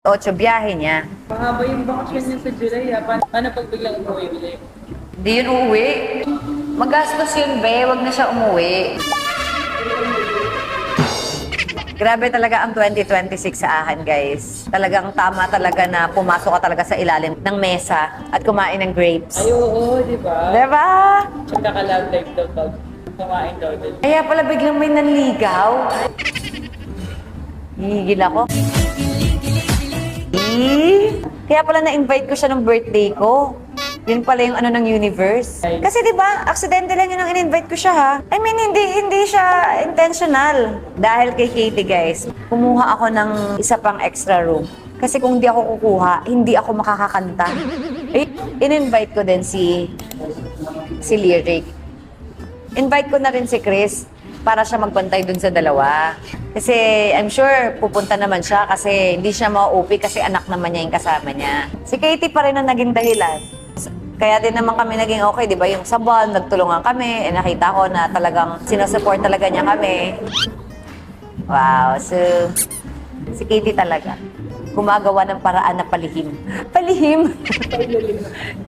8 biyahe niya. Mahaba yung bakasyon niya sa July, ha? Paano pag biglang umuwi ulit? Di yun uuwi. Magastos yun, be. Huwag na siya umuwi. Grabe talaga ang 2026 sa akin, guys. Talagang tama talaga na pumasok ka talaga sa ilalim ng mesa at kumain ng grapes. Ay, oo, di ba? Diba? Magkaka-love life daw pag kumain daw din. Kaya pala biglang may nanligaw. Hihigil ako. Kaya pala na-invite ko siya ng birthday ko. Yun pala yung ano ng universe. Kasi di ba, aksidente lang yun ang in-invite ko siya ha. I mean, hindi siya intentional. Dahil kay Katie guys, kumuha ako ng isa pang extra room. Kasi kung di ako kukuha, hindi ako makakakanta. Eh, in-invite ko din si Lyric. Invite ko na rin si Chris para siya magbantay dun sa dalawa. Kasi I'm sure pupunta naman siya kasi hindi siya mauupi kasi anak naman niya yung kasama niya. Si Katie pa rin ang naging dahilan. Kaya din naman kami naging okay, di ba? Yung sa ball, nagtulungan kami. Eh, nakita ko na talagang sinusupport talaga niya kami. Wow, so si Katie talaga gumagawa ng paraan na palihim. Palihim!